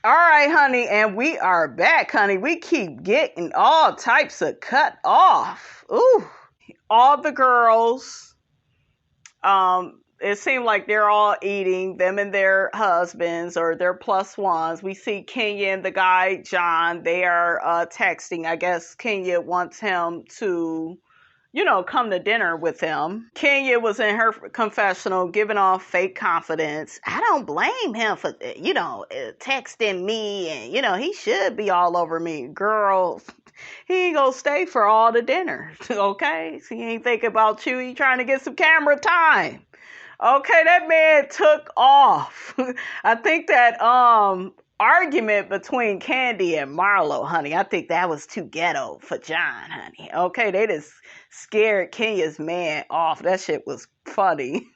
All right, honey, and we are back, honey. We keep getting all types of cut off. Ooh, all the girls. It seemed like they're all eating, them and their husbands or their plus ones. We see Kenya and the guy John. They are texting. I guess Kenya wants him to, come to dinner with him. Kenya was in her confessional giving off fake confidence. I don't blame him for, texting me and, he should be all over me. Girl, he ain't gonna stay for all the dinner, okay? So he ain't thinking about you. He trying to get some camera time. Okay, that man took off. I think that argument between Kandi and Marlo, honey, I think that was too ghetto for John, honey. Okay, they just scared Kenya's man off. That shit was funny.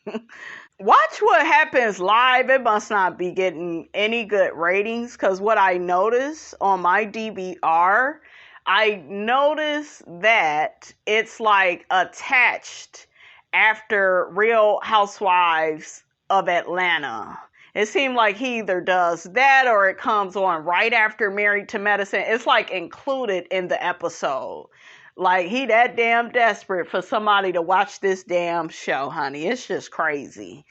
Watch what happens live. It must not be getting any good ratings, because what I noticed on my DVR, I noticed that it's like attached after Real Housewives of Atlanta. It seemed like he either does that or it comes on right after Married to Medicine. It's like included in the episode. Like he that damn desperate for somebody to watch this damn show, honey. It's just crazy.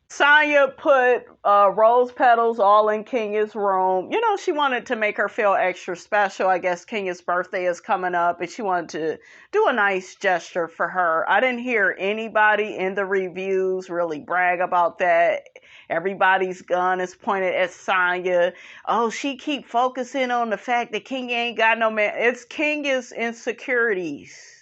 Sonya put rose petals all in Kenya's room. She wanted to make her feel extra special. I guess Kenya's birthday is coming up and she wanted to do a nice gesture for her. I didn't hear anybody in the reviews really brag about that. Everybody's gun is pointed at Sonya. Oh, she keep focusing on the fact that Kenya ain't got no man. It's Kenya's insecurities.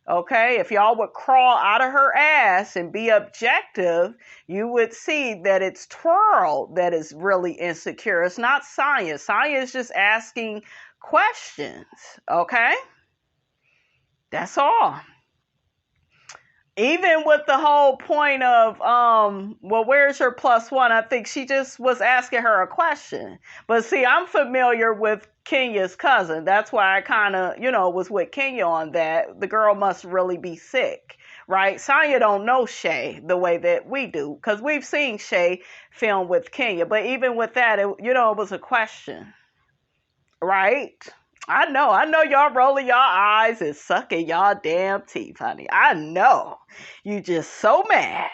Okay, if y'all would crawl out of her ass and be objective, you would see that it's Twirl that is really insecure. It's not Sonya. Sonya is just asking questions. Okay? That's all. Even with the whole point of, where's your plus one? I think she just was asking her a question. But see, I'm familiar with Kenya's cousin. That's why I kind of, was with Kenya on that. The girl must really be sick, right? Sonya don't know Shay the way that we do, because we've seen Shay film with Kenya. But even with that, it was a question, right? I know y'all rolling y'all eyes and sucking y'all damn teeth, honey. I know. You just so mad.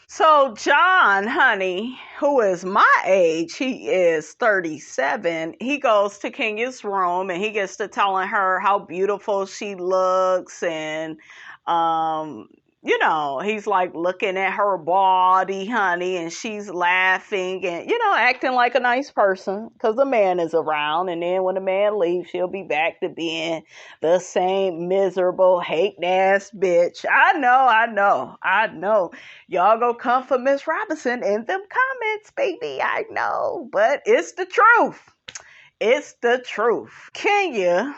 So John, honey, who is my age, he is 37. He goes to Kenya's room and he gets to telling her how beautiful she looks and, he's like looking at her body, honey, and she's laughing and, acting like a nice person because the man is around. And then when the man leaves, she'll be back to being the same miserable, hating ass bitch. I know. Y'all go come for Miss Robinson in them comments, baby. I know, but it's the truth. It's the truth. Kenya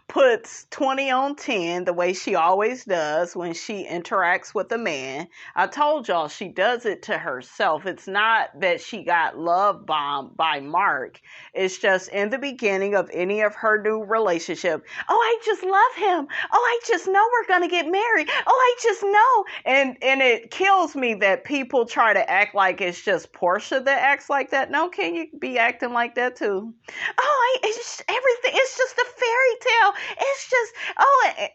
puts 20 on 10 the way she always does when she interacts with a man. I told y'all she does it to herself. It's not that she got love bombed by Mark. It's just in the beginning of any of her new relationship. Oh, I just love him. Oh, I just know we're going to get married. Oh, I just know. And it kills me that people try to act like it's just Portia that acts like that. No, can you be acting like that too? Oh, everything. It's just a fairy tale. It's just,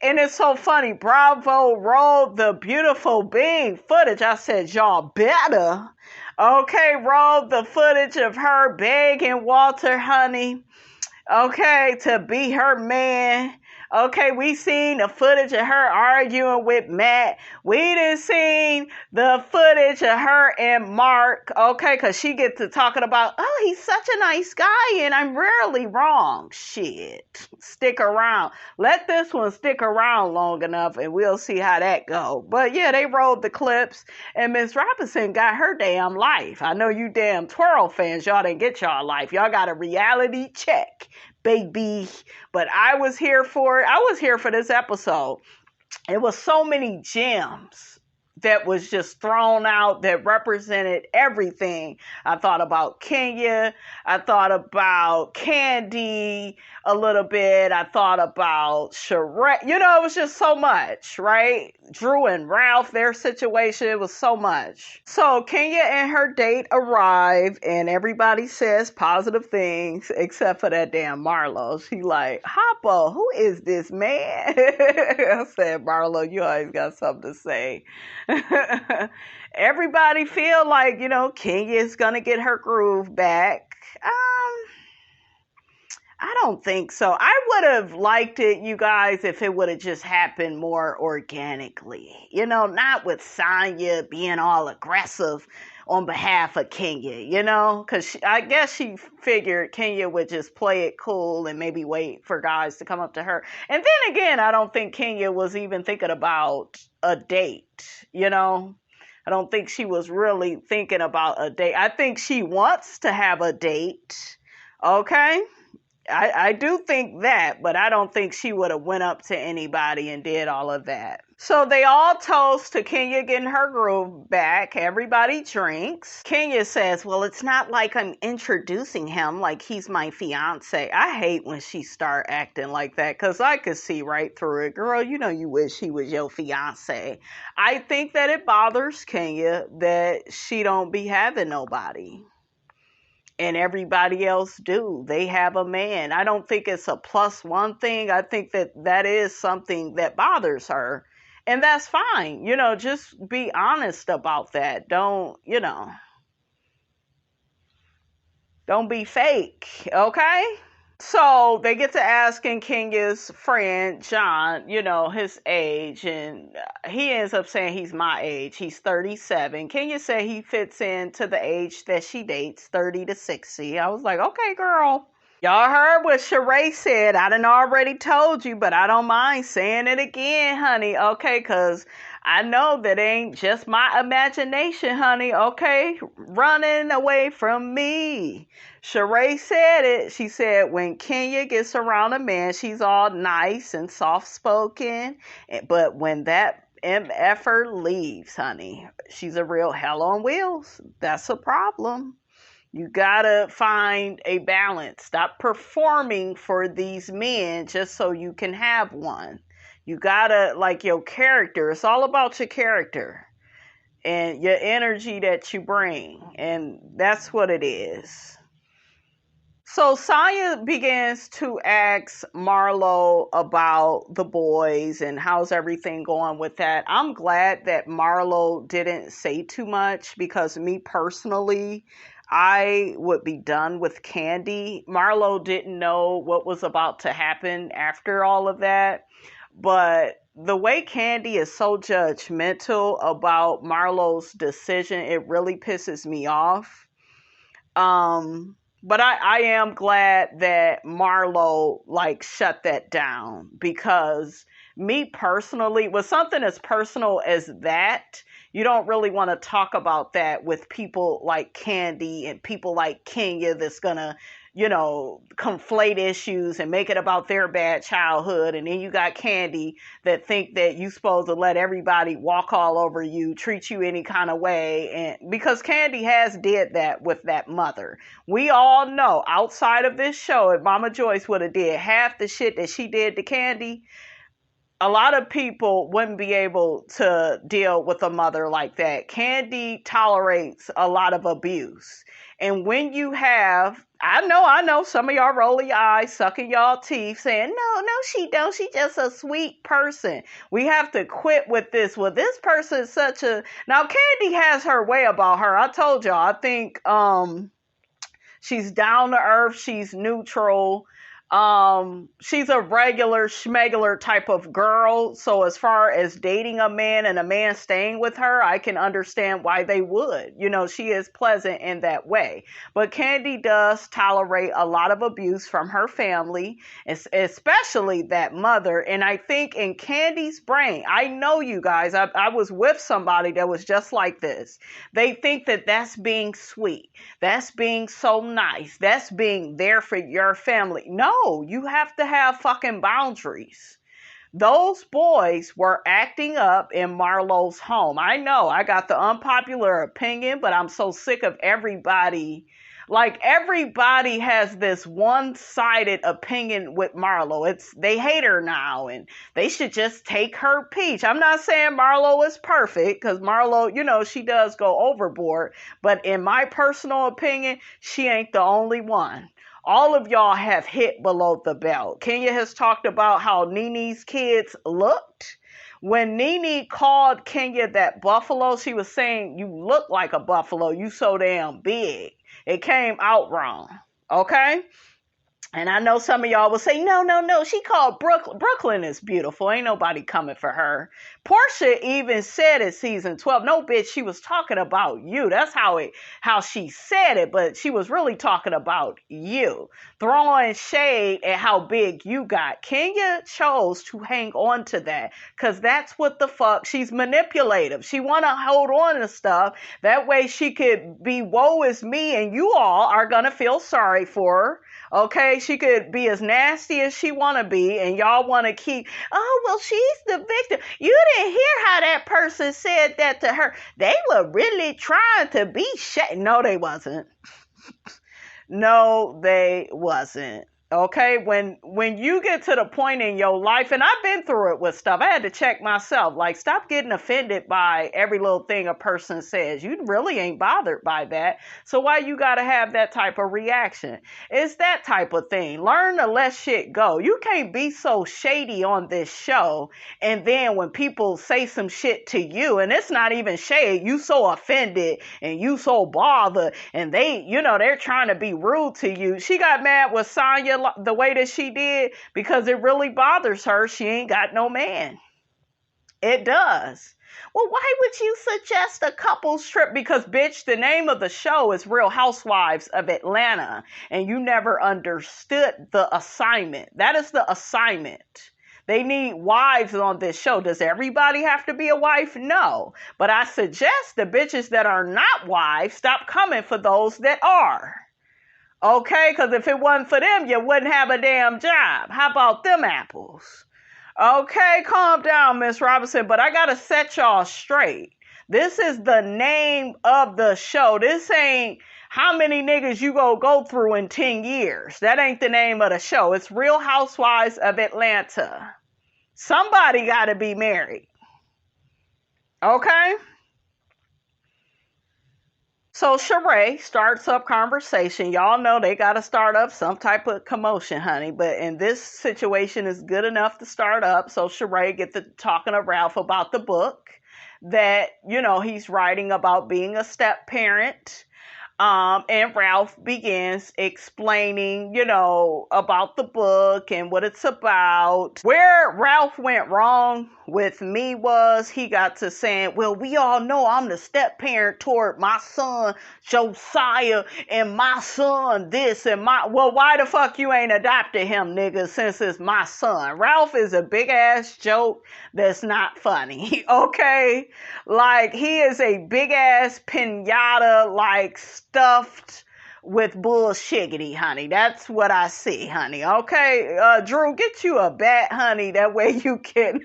and it's so funny. Bravo rolled the beautiful being footage. I said, y'all better. Okay, rolled the footage of her begging Walter, honey, okay, to be her man. Okay, we seen the footage of her arguing with Matt. We didn't seen the footage of her and Mark, okay, because she gets to talking about, oh, he's such a nice guy and I'm rarely wrong. Shit, stick around. Let this one stick around long enough and we'll see how that go. But yeah, they rolled the clips and Miss Robinson got her damn life. I know you damn Twirl fans, y'all didn't get y'all life. Y'all got a reality check, baby. But I was here for it. I was here for this episode. It was so many gems that was just thrown out that represented everything. I thought about Kenya. I thought about Kandi a little bit. I thought about Sherette. You know, it was just so much, right? Drew and Ralph, their situation was so much. So Kenya and her date arrive, and everybody says positive things except for that damn Marlo. She like, Hoppa, who is this man? I said, Marlo, you always got something to say. Everybody feel like, you know, Kenya's gonna get her groove back. I don't think so. I would have liked it, you guys, if it would have just happened more organically. You know, not with Sonya being all aggressive on behalf of Kenya, you know? Because I guess she figured Kenya would just play it cool and maybe wait for guys to come up to her. And then again, I don't think Kenya was even thinking about a date, you know? I don't think she was really thinking about a date. I think she wants to have a date, okay? I do think that, but I don't think she would have went up to anybody and did all of that. So they all toast to Kenya getting her groove back. Everybody drinks. Kenya says, well, it's not like I'm introducing him like he's my fiance. I hate when she start acting like that because I could see right through it. Girl, you know you wish he was your fiance. I think that it bothers Kenya that she don't be having nobody. And everybody else do. They have a man. I don't think it's a plus one thing. I think that that is something that bothers her. And that's fine. You know, just be honest about that. Don't be fake. Okay? So they get to asking Kenya's friend, John, you know, his age. And he ends up saying he's my age. He's 37. Kenya said he fits into the age that she dates, 30 to 60. I was like, okay, girl. Y'all heard what Sheree said. I done already told you, but I don't mind saying it again, honey. Okay, because I know that ain't just my imagination, honey. Okay, running away from me. Sheree said it. She said when Kenya gets around a man, she's all nice and soft-spoken. But when that MFer leaves, honey, she's a real hell on wheels. That's a problem. You gotta find a balance. Stop performing for these men just so you can have one. You gotta, like, your character. It's all about your character and your energy that you bring. And that's what it is. So Sonya begins to ask Marlo about the boys and how's everything going with that. I'm glad that Marlo didn't say too much because me personally, I would be done with Kandi. Marlo didn't know what was about to happen after all of that. But the way Kandi is so judgmental about Marlo's decision, it really pisses me off. But I am glad that Marlo, like, shut that down because me personally, with something as personal as that, you don't really want to talk about that with people like Kandi and people like Kenya that's going to, you know, conflate issues and make it about their bad childhood. And then you got Kandi that think that you supposed to let everybody walk all over you, treat you any kind of way. And because Kandi has did that with that mother. We all know outside of this show, if Mama Joyce would have did half the shit that she did to Kandi, a lot of people wouldn't be able to deal with a mother like that. Kandi tolerates a lot of abuse. And when you have, I know, some of y'all rolling your eyes, sucking y'all teeth, saying, no, she don't. She just a sweet person. We have to quit with this. Well, this person is such a... Now, Kandi has her way about her. I told y'all, I think she's down to earth. She's neutral. She's a regular schmegular type of girl. So as far as dating a man and a man staying with her, I can understand why they would. You know, she is pleasant in that way. But Kandi does tolerate a lot of abuse from her family, especially that mother. And I think in Kandi's brain, I know you guys, I was with somebody that was just like this. They think that that's being sweet. That's being so nice. That's being there for your family. No. You have to have fucking boundaries Those boys were acting up in Marlo's home. I know I got the unpopular opinion, but I'm so sick of everybody. Like, everybody has this one-sided opinion with Marlo. They hate her now and they should just take her peach. I'm not saying Marlo is perfect, because Marlo, she does go overboard. But in my personal opinion, she ain't the only one. All of y'all have hit below the belt. Kenya has talked about how Nene's kids looked. When Nene called Kenya that buffalo, she was saying, you look like a buffalo. You so damn big. It came out wrong. Okay? And I know some of y'all will say, no. She called Brooklyn. Brooklyn is beautiful. Ain't nobody coming for her. Portia even said in season 12, no, bitch, she was talking about you. That's how she said it, but she was really talking about you. Throwing shade at how big you got. Kenya chose to hang on to that because that's what the fuck. She's manipulative. She want to hold on to stuff. That way she could be woe is me and you all are going to feel sorry for her. Okay, she could be as nasty as she want to be, and y'all want to keep, oh, well, she's the victim. You didn't hear how that person said that to her. They were really trying to be No, they wasn't. No, they wasn't. Okay, when you get to the point in your life, and I've been through it with stuff, I had to check myself, like, stop getting offended by every little thing a person says. You really ain't bothered by that. So why you gotta have that type of reaction? It's that type of thing. Learn to let shit go. You can't be so shady on this show, and then when people say some shit to you, and it's not even shade, you so offended, and you so bothered, and they're trying to be rude to you. She got mad with Sonya the way that she did because it really bothers her. She ain't got no man. It does. Well, why would you suggest a couples trip? Because, bitch, the name of the show is Real Housewives of Atlanta, and you never understood the assignment. That is the assignment. They need wives on this show. Does everybody have to be a wife? No. But I suggest the bitches that are not wives stop coming for those that are. Okay, because if it wasn't for them, you wouldn't have a damn job. How about them apples? Okay, calm down, Miss Robinson, but I got to set y'all straight. This is the name of the show. This ain't how many niggas you gonna go through in 10 years. That ain't the name of the show. It's Real Housewives of Atlanta. Somebody got to be married. Okay? So Sheree starts up conversation. Y'all know they got to start up some type of commotion, honey. But in this situation, it's good enough to start up. So Sheree get to talking to Ralph about the book that, he's writing about being a step parent. And Ralph begins explaining, about the book and what it's about. Where Ralph went wrong with me was he got to saying, well, we all know I'm the step parent toward my son, Josiah, and my son this and well, why the fuck you ain't adopted him, nigga, since it's my son? Ralph is a big ass joke that's not funny, okay? Like, he is a big ass pinata, like, stuffed with bullshiggity, honey. That's what I see, honey. Okay, Drew, get you a bat, honey. That way you can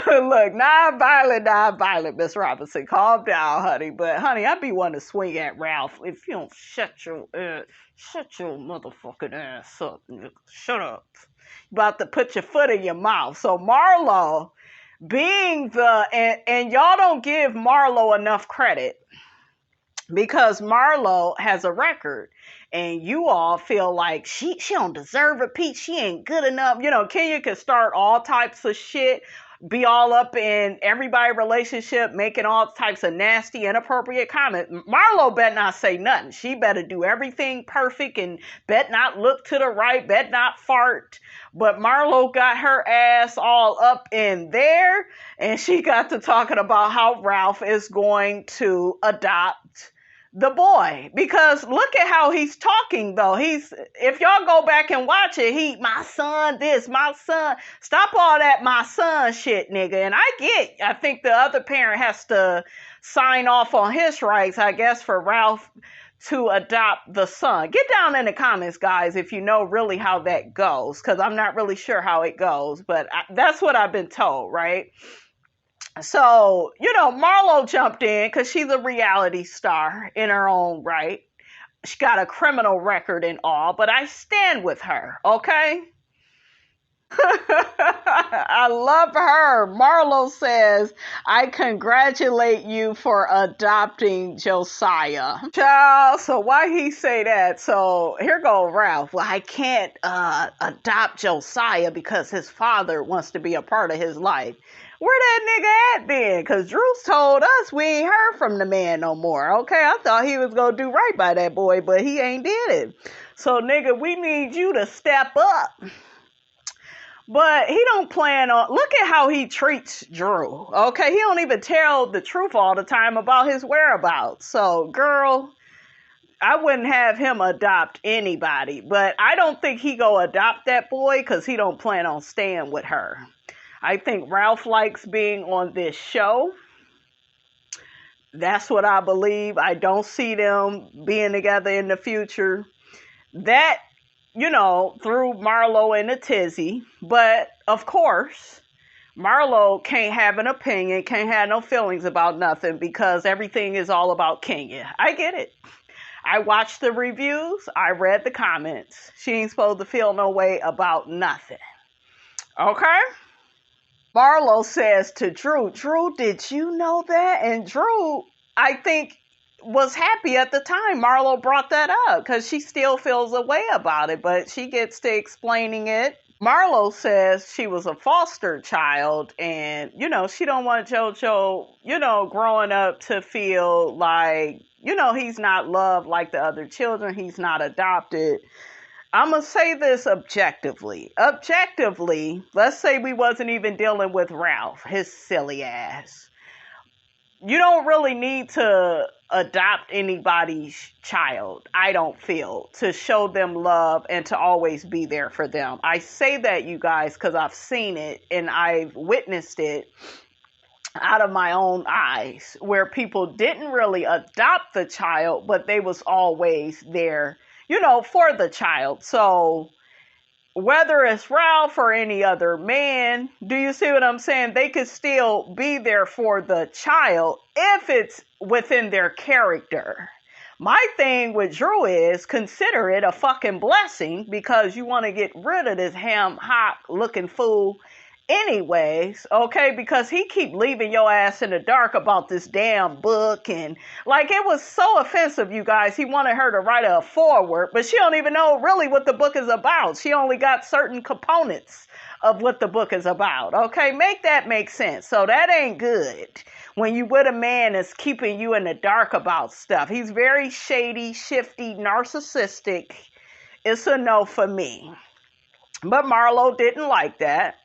look, non-violent, Miss Robinson. Calm down, honey. But honey, I be wanting to swing at Ralph if you don't shut your motherfucking ass up. Shut up. About to put your foot in your mouth. So Marlo, being and y'all don't give Marlo enough credit, because Marlo has a record and you all feel like she don't deserve a peach. She ain't good enough. Kenya can start all types of shit, be all up in everybody's relationship, making all types of nasty, inappropriate comments. Marlo better not say nothing. She better do everything perfect and bet not look to the right, bet not fart. But Marlo got her ass all up in there, and she got to talking about how Ralph is going to adopt the boy, because look at how he's talking though. If y'all go back and watch it, my son this, my son, stop all that my son shit, nigga. And I think the other parent has to sign off on his rights, I guess, for Ralph to adopt the son. Get down in the comments, guys, if you know really how that goes, because I'm not really sure how it goes, but that's what I've been told, right? So, Marlo jumped in because she's a reality star in her own right. She got a criminal record and all, but I stand with her, okay? I love her. Marlo says, I congratulate you for adopting Josiah. Child, so why he say that? So here go Ralph. Well, I can't adopt Josiah because his father wants to be a part of his life. Where that nigga at then? Because Drew's told us we ain't heard from the man no more. Okay, I thought he was going to do right by that boy, but he ain't did it. So, nigga, we need you to step up. But he don't plan on... Look at how he treats Drew. Okay, he don't even tell the truth all the time about his whereabouts. So, girl, I wouldn't have him adopt anybody. But I don't think he go adopt that boy because he don't plan on staying with her. I think Ralph likes being on this show. That's what I believe. I don't see them being together in the future. That, through Marlo and a tizzy. But, of course, Marlo can't have an opinion, can't have no feelings about nothing because everything is all about Kenya. I get it. I watched the reviews. I read the comments. She ain't supposed to feel no way about nothing. Okay? Marlo says to Drew, did you know that? And Drew, I think, was happy at the time Marlo brought that up because she still feels a way about it, but she gets to explaining it. Marlo says she was a foster child and, she don't want JoJo, growing up to feel like, he's not loved like the other children. He's not adopted. I'm going to say this objectively. Objectively, let's say we wasn't even dealing with Ralph, his silly ass. You don't really need to adopt anybody's child, I don't feel, to show them love and to always be there for them. I say that, you guys, because I've seen it and I've witnessed it out of my own eyes, where people didn't really adopt the child, but they was always there, for the child. So whether it's Ralph or any other man, do you see what I'm saying? They could still be there for the child if it's within their character. My thing with Drew is consider it a fucking blessing because you want to get rid of this ham-hock looking fool anyways, okay, because he keep leaving your ass in the dark about this damn book, and like it was so offensive, you guys. He wanted her to write a foreword, but she don't even know really what the book is about. She only got certain components of what the book is about, okay? Make that make sense. So that ain't good when you with a man that's keeping you in the dark about stuff. He's very shady, shifty, narcissistic. It's a no for me. But Marlo didn't like that.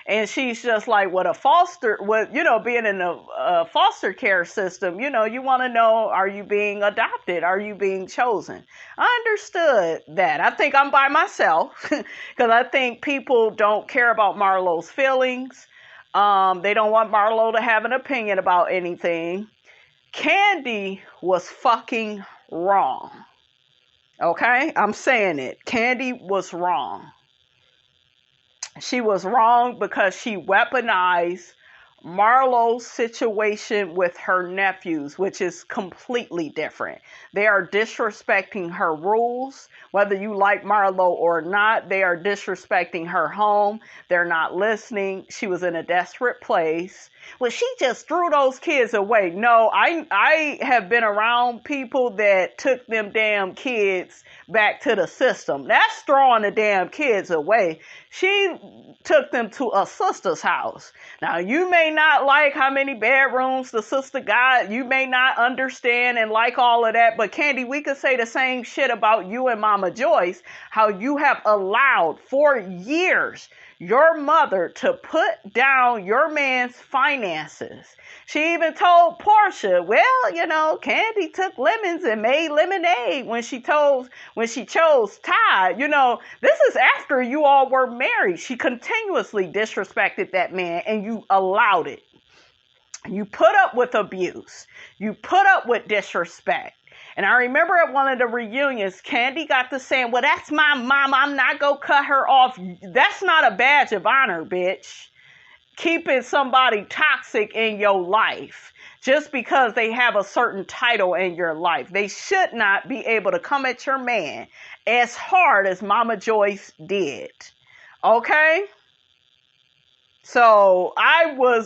And she's just like, being in a foster care system, you want to know, are you being adopted? Are you being chosen? I understood that. I think I'm by myself because I think people don't care about Marlo's feelings. They don't want Marlo to have an opinion about anything. Kandi was fucking wrong. Okay? I'm saying it. Kandi was wrong. She was wrong because she weaponized Marlo's situation with her nephews, which is completely different. They are disrespecting her rules. Whether you like Marlo or not, they are disrespecting her home. They're not listening. She was in a desperate place. Well, she just threw those kids away. No, I have been around people that took them damn kids back to the system. That's throwing the damn kids away. She took them to a sister's house. Now, you may not like how many bedrooms the sister got. You may not understand and like all of that. But Kandi, we could say the same shit about you and Mama Joyce, how you have allowed for years your mother to put down your man's finances. She even told Portia, well, you know, Kandi took lemons and made lemonade when she chose Todd. You know, this is after you all were married. She continuously disrespected that man and you allowed it. You put up with abuse. You put up with disrespect. And I remember at one of the reunions, Kandi got to saying, well, that's my mom. I'm not going to cut her off. That's not a badge of honor, bitch. Keeping somebody toxic in your life just because they have a certain title in your life. They should not be able to come at your man as hard as Mama Joyce did. Okay? So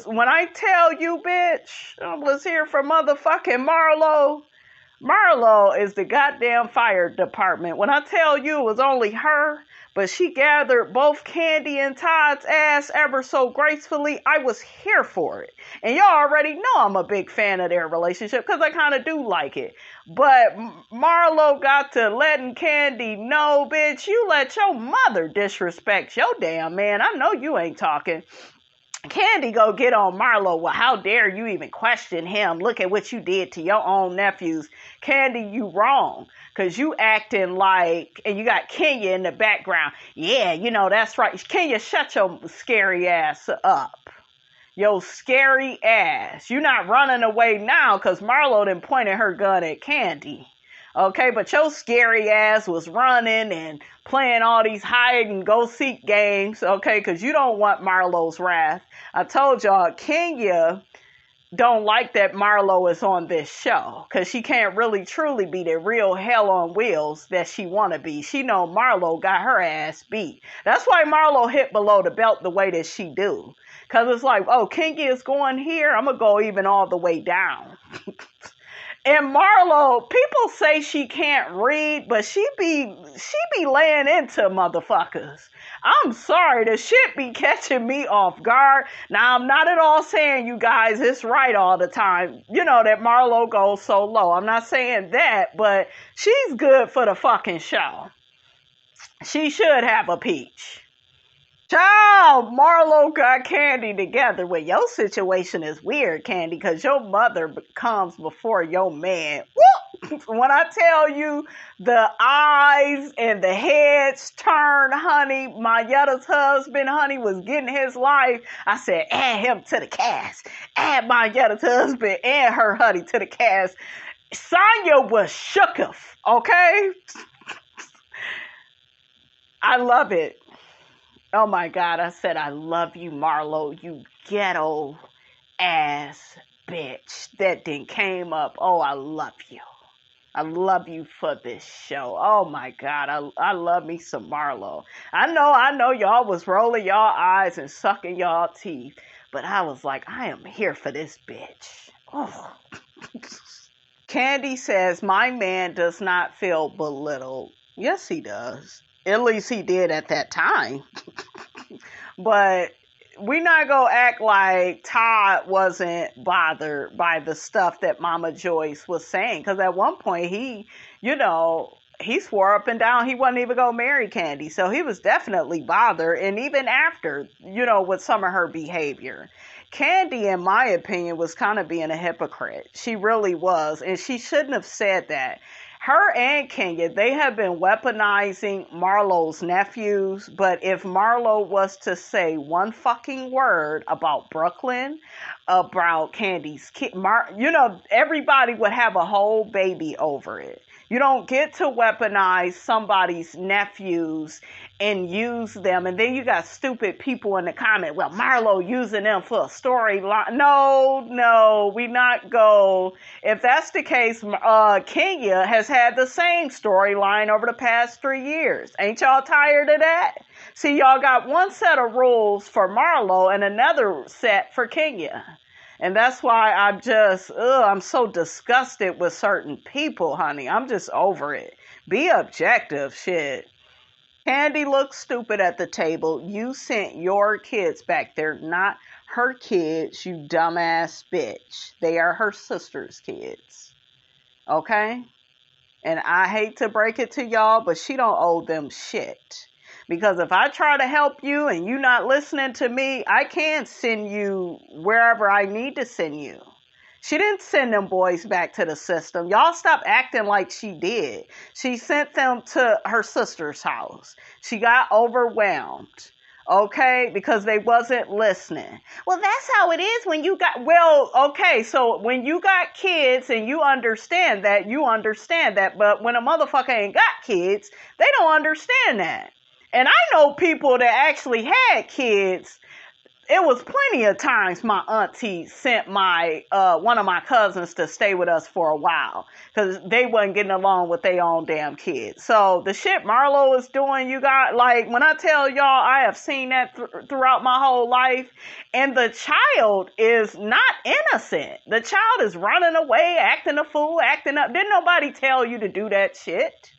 when I tell you, bitch, I was here for motherfucking Marlo. Marlo is the goddamn fire department. When I tell you it was only her, but she gathered both Kandi and Todd's ass ever so gracefully, I was here for it. And y'all already know I'm a big fan of their relationship because I kind of do like it. But Marlo got to letting Kandi know, bitch, you let your mother disrespect your damn man. I know you ain't talking. Kandi go get on Marlo. Well, how dare you even question him? Look at what you did to your own nephews. Kandi, you wrong. Because you acting like, and you got Kenya in the background. Yeah, you know, that's right. Kenya, shut your scary ass up. Yo, scary ass. You not running away now because Marlo done pointed her gun at Kandi. Okay, but your scary ass was running and playing all these hide and go seek games, okay, because you don't want Marlo's wrath. I told y'all, Kenya don't like that Marlo is on this show because she can't really truly be the real hell on wheels that she want to be. She know Marlo got her ass beat. That's why Marlo hit below the belt the way that she do. Because it's like, oh, Kenya is going here, I'm going to go even all the way down. And Marlo, people say she can't read, but she be laying into motherfuckers. I'm sorry, the shit be catching me off guard. Now, I'm not at all saying, you guys, it's right all the time. You know, that Marlo goes so low. I'm not saying that, but she's good for the fucking show. She should have a peach. Child, Marlo got Kandi together. Well, your situation is weird, Kandi, because your mother comes before your man. Woo! When I tell you the eyes and the heads turn, honey, Mayetta's husband, honey, was getting his life. I said, add him to the cast. Add Mayetta's husband and her honey to the cast. Sonya was shooketh, okay? I love it. Oh my God, I said, I love you, Marlo, you ghetto ass bitch that then came up. Oh, I love you. I love you for this show. Oh my God, I love me some Marlo. I know y'all was rolling y'all eyes and sucking y'all teeth, but I was like, I am here for this bitch. Oh. Kandi says, my man does not feel belittled. Yes, he does. At least he did at that time. But we're not going to act like Todd wasn't bothered by the stuff that Mama Joyce was saying. Because at one point, he swore up and down he wasn't even going to marry Kandi. So he was definitely bothered. And even after, with some of her behavior. Kandi, in my opinion, was kind of being a hypocrite. She really was. And she shouldn't have said that. Her and Kenya, they have been weaponizing Marlo's nephews, but if Marlo was to say one fucking word about Brooklyn, about Kandi's kid, everybody would have a whole baby over it. You don't get to weaponize somebody's nephews and use them. And then you got stupid people in the comment. Well, Marlo using them for a storyline. No, we not go. If that's the case, Kenya has had the same storyline over the past 3 years. Ain't y'all tired of that? See, y'all got one set of rules for Marlo and another set for Kenya. And that's why I'm so disgusted with certain people, honey. I'm just over it. Be objective, shit. Kandi looks stupid at the table. You sent your kids back there, not her kids, you dumbass bitch. They are her sister's kids. Okay? And I hate to break it to y'all, but she don't owe them shit. Because if I try to help you and you not listening to me, I can send you wherever I need to send you. She didn't send them boys back to the system. Y'all stop acting like she did. She sent them to her sister's house. She got overwhelmed. Okay, because they wasn't listening. Well, that's how it is when you got, well, okay, so when you got kids and you understand that, but when a motherfucker ain't got kids, they don't understand that. And I know people that actually had kids. It was plenty of times my auntie sent my one of my cousins to stay with us for a while because they wasn't getting along with their own damn kids. So the shit Marlo is doing, you got, like, when I tell y'all, I have seen that throughout my whole life, and the child is not innocent. The child is running away, acting a fool, acting up. Didn't nobody tell you to do that shit?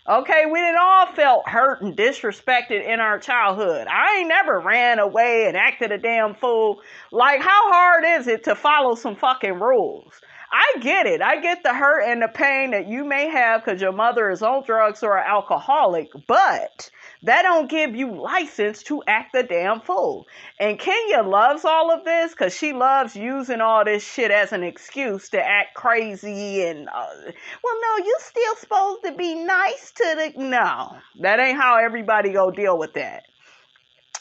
Okay, we didn't all felt hurt and disrespected in our childhood. I ain't never ran away and acted a damn fool. Like, how hard is it to follow some fucking rules? I get it. I get the hurt and the pain that you may have because your mother is on drugs or an alcoholic, but that don't give you license to act a damn fool. And Kenya loves all of this because she loves using all this shit as an excuse to act crazy and, well, no, you still supposed to be nice to the, no, that ain't how everybody go deal with that.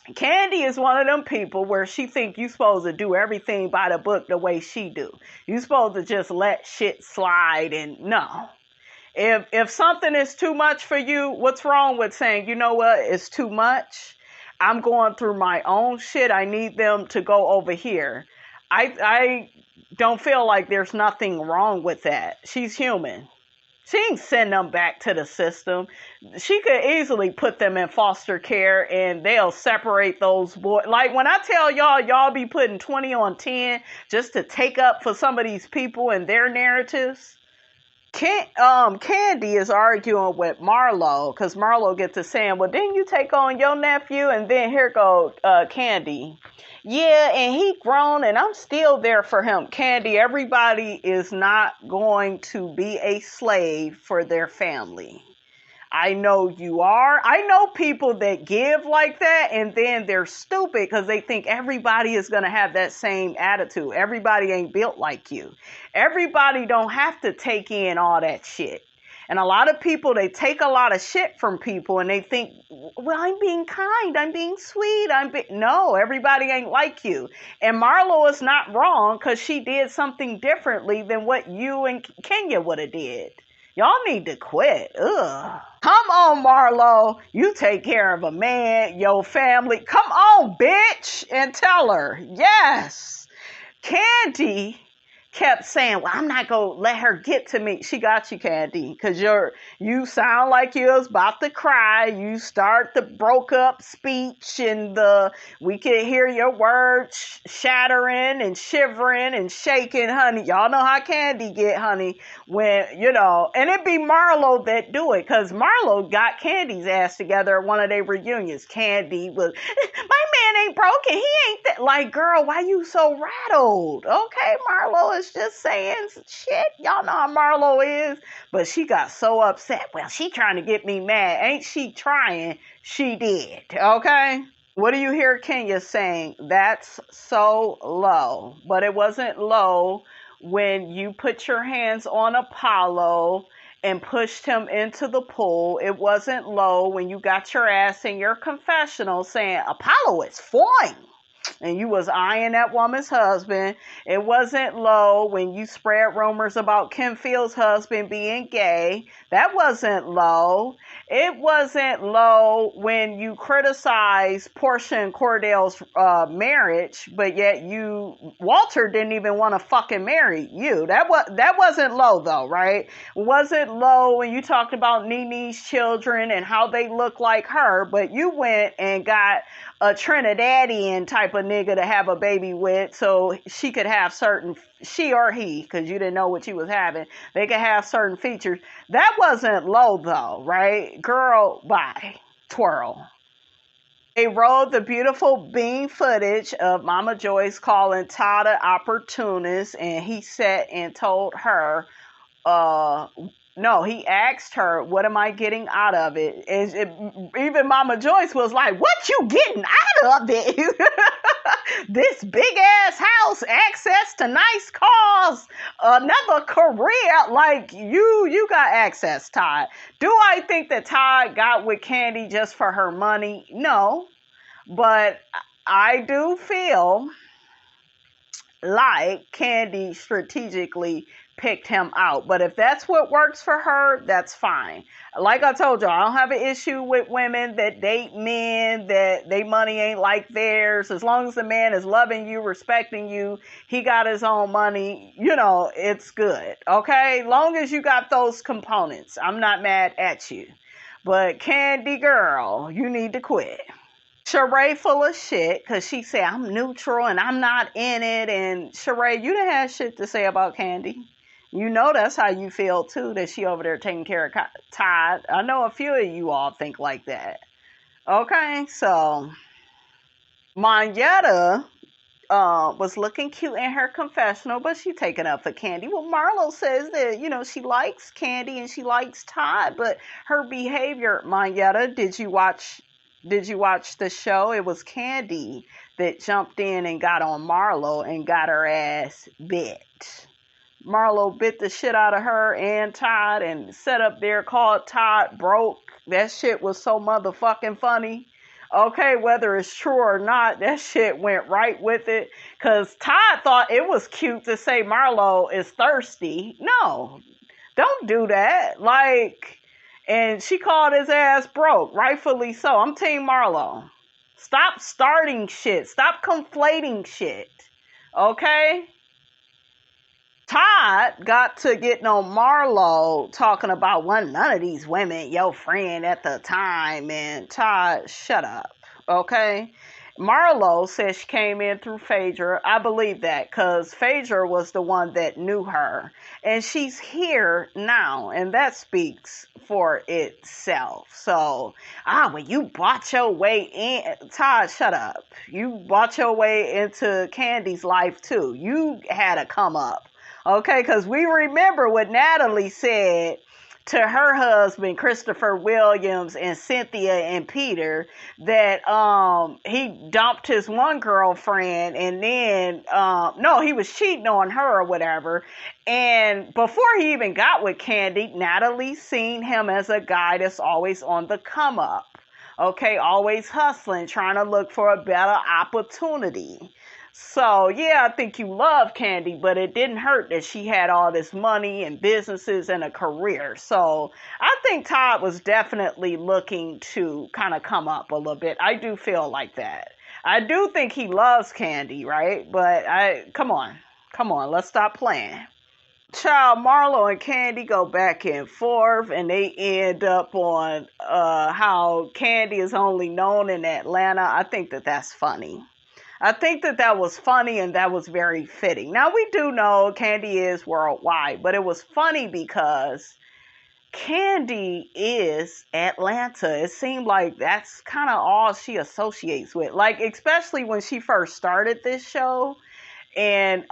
Kandi is one of them people where she think you supposed to do everything by the book the way she do. You supposed to just let shit slide, and no. If something is too much for you, what's wrong with saying, you know what, it's too much? I'm going through my own shit. I need them to go over here. I don't feel like there's nothing wrong with that. She's human. She ain't send them back to the system. She could easily put them in foster care and they'll separate those boys. Like when I tell y'all be putting 20 on 10 just to take up for some of these people and their narratives. Kandi is arguing with Marlo because Marlo gets to saying, well, didn't you take on your nephew? And then here goes Kandi. Yeah, and he grown and I'm still there for him. Kandi, everybody is not going to be a slave for their family. I know you are. I know people that give like that and then they're stupid because they think everybody is going to have that same attitude. Everybody ain't built like you. Everybody don't have to take in all that shit. And a lot of people, they take a lot of shit from people and they think, well, I'm being kind, I'm being sweet, no, everybody ain't like you. And Marlo is not wrong because she did something differently than what you and Kenya would have did. Y'all need to quit. Ugh. Come on, Marlo. You take care of a man, your family. Come on, bitch, and tell her. Yes. Kandi kept saying, well, I'm not going to let her get to me. She got you, Kandi, because you sound like you was about to cry. You start the broke up speech and we could hear your words shattering and shivering and shaking, honey. Y'all know how Kandi get, honey, when, and it be Marlo that do it, because Marlo got Kandi's ass together at one of their reunions. Kandi was, my man ain't broken. He ain't that. Like, girl, why you so rattled? Okay, Marlo is just saying shit. Y'all know how Marlo is. But she got so upset. Well, she trying to get me mad. Ain't she trying? She did. Okay? What do you hear Kenya saying? That's so low. But it wasn't low when you put your hands on Apollo and pushed him into the pool. It wasn't low when you got your ass in your confessional saying, Apollo is fine. And you was eyeing that woman's husband. It wasn't low when you spread rumors about Kim Field's husband being gay. That wasn't low. It wasn't low when you criticized Portia and Cordell's marriage, but yet Walter didn't even want to fucking marry you. That wasn't low though, right? It wasn't low when you talked about Nene's children and how they look like her, but you went and got a Trinidadian type of nigga to have a baby with so she could have she or he, because you didn't know what you was having, they could have certain features. That wasn't low though, right? Girl, bye. Twirl. They rolled the beautiful bean footage of Mama Joyce calling Todd an opportunist, and he sat and told her No, he asked her, what am I getting out of it? Even Mama Joyce was like, what you getting out of it? This big ass house, access to nice cars, another career. Like, you got access, Todd. Do I think that Todd got with Kandi just for her money? No. But I do feel like Kandi strategically picked him out. But if that's what works for her, that's fine. Like I told you, I don't have an issue with women that date men that they money ain't like theirs. As long as the man is loving you, respecting you, he got his own money, it's good. Okay? Long as you got those components, I'm not mad at you. But Kandi girl, you need to quit. Sheree full of shit because she said I'm neutral and I'm not in it. And Sheree, you done had shit to say about Kandi. You know that's how you feel too, that she over there taking care of Todd. I know a few of you all think like that. Okay, so Monyetta was looking cute in her confessional, but she taking up for Kandi. Well, Marlo says that, she likes Kandi and she likes Todd, but her behavior, Monyetta, did you watch the show? It was Kandi that jumped in and got on Marlo and got her ass bit. Marlo bit the shit out of her and Todd and sat up there, called Todd broke. That shit was so motherfucking funny. Okay, whether it's true or not, that shit went right with it. Because Todd thought it was cute to say Marlo is thirsty. No, don't do that. And she called his ass broke, rightfully so. I'm Team Marlo. Stop starting shit. Stop conflating shit. Okay? Todd got to getting on Marlo talking about none of these women your friend at the time. And Todd, shut up. Okay? Marlo says she came in through Phaedra. I believe that because Phaedra was the one that knew her. And she's here now. And that speaks for itself. So, when you bought your way in, Todd, shut up. You bought your way into Kandi's life too. You had to come up. Okay, because we remember what Natalie said to her husband, Christopher Williams, and Cynthia and Peter, that he dumped his one girlfriend and then, he was cheating on her or whatever. And before he even got with Kandi, Natalie seen him as a guy that's always on the come up. Okay, always hustling, trying to look for a better opportunity. So, yeah, I think you love Kandi, but it didn't hurt that she had all this money and businesses and a career. So, I think Todd was definitely looking to kind of come up a little bit. I do feel like that. I do think he loves Kandi, right? But come on, let's stop playing. Child, Marlo and Kandi go back and forth, and they end up on how Kandi is only known in Atlanta. I think that that's funny. I think that was funny and that was very fitting. Now, we do know Kandi is worldwide, but it was funny because Kandi is Atlanta. It seemed like that's kind of all she associates with. Like, especially when she first started this show. And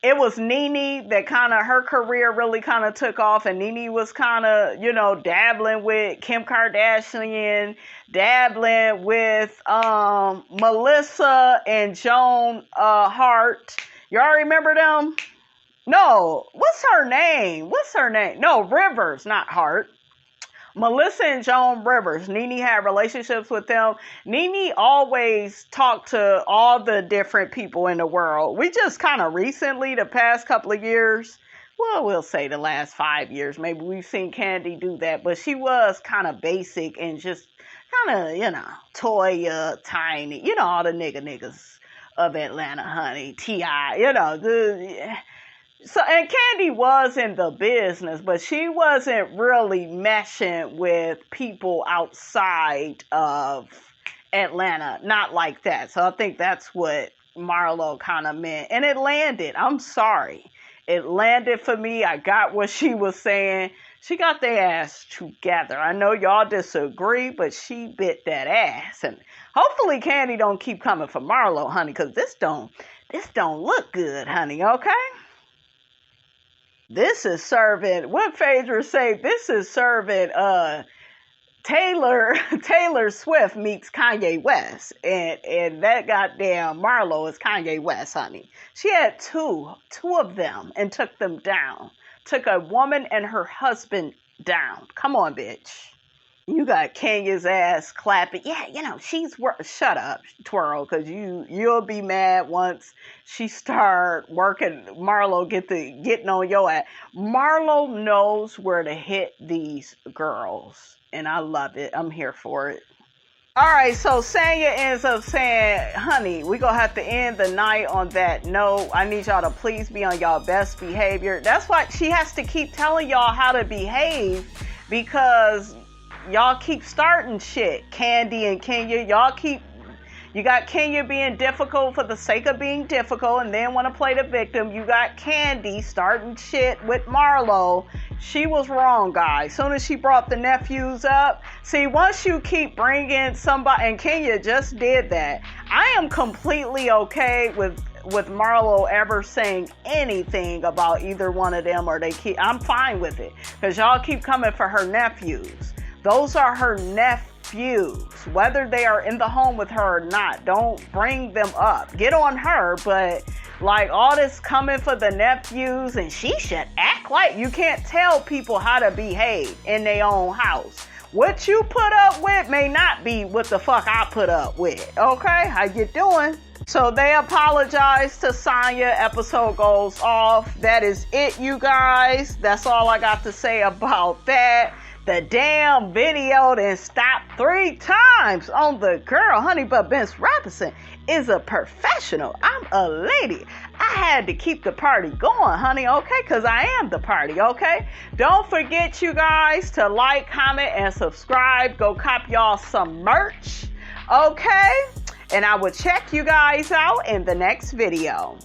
it was Nene that her career really kind of took off, and Nene was kind of, dabbling with Kim Kardashian, dabbling with Melissa and Joan Hart. Y'all remember them? No, what's her name? No, Rivers, not Hart. Melissa and Joan Rivers. Nene had relationships with them. Nene always talked to all the different people in the world. We just kind of recently, the past couple of years, well, we'll say the last 5 years, maybe we've seen Kandi do that, but she was kind of basic and just kind of, Toya, Tiny, all the niggas of Atlanta, honey, T.I., So, and Kandi was in the business, but she wasn't really meshing with people outside of Atlanta. Not like that. So I think that's what Marlo kind of meant. And it landed. I'm sorry. It landed for me. I got what she was saying. She got their ass together. I know y'all disagree, but she bit that ass. And hopefully Kandi don't keep coming for Marlo, honey, because this don't look good, honey, okay? This is serving, what Phaedra say, this is serving Taylor Swift meets Kanye West, and that goddamn Marlo is Kanye West, honey. She had two of them and took them down. Took a woman and her husband down. Come on, bitch. You got Kenya's ass clapping. Yeah, you know, shut up, Twirl, because you'll be mad once she start working. Marlo getting on your ass. Marlo knows where to hit these girls, and I love it. I'm here for it. All right, so Sanya ends up saying, honey, we gonna have to end the night on that note. I need y'all to please be on y'all best behavior. That's why she has to keep telling y'all how to behave, because y'all keep starting shit. Kandi and Kenya, you got Kenya being difficult for the sake of being difficult and then want to play the victim. You got Kandi starting shit with Marlo. She was wrong, guys. Soon as she brought the nephews up. See, once you keep bringing somebody, and Kenya just did that. I am completely okay with Marlo ever saying anything about either one of them, or I'm fine with it. Because y'all keep coming for her nephews. Those are her nephews, whether they are in the home with her or not. Don't bring them up. Get on her, but like all this coming for the nephews, and she should act like, you can't tell people how to behave in their own house. What you put up with may not be what the fuck I put up with. Okay, how you doing? So they apologize to Sanya. Episode goes off. That is it, you guys. That's all I got to say about that. The damn video then stopped 3 times on the girl, honey, but Vince Robinson is a professional. I'm a lady. I had to keep the party going, honey, okay? Because I am the party, okay? Don't forget, you guys, to like, comment, and subscribe. Go cop y'all some merch, okay? And I will check you guys out in the next video.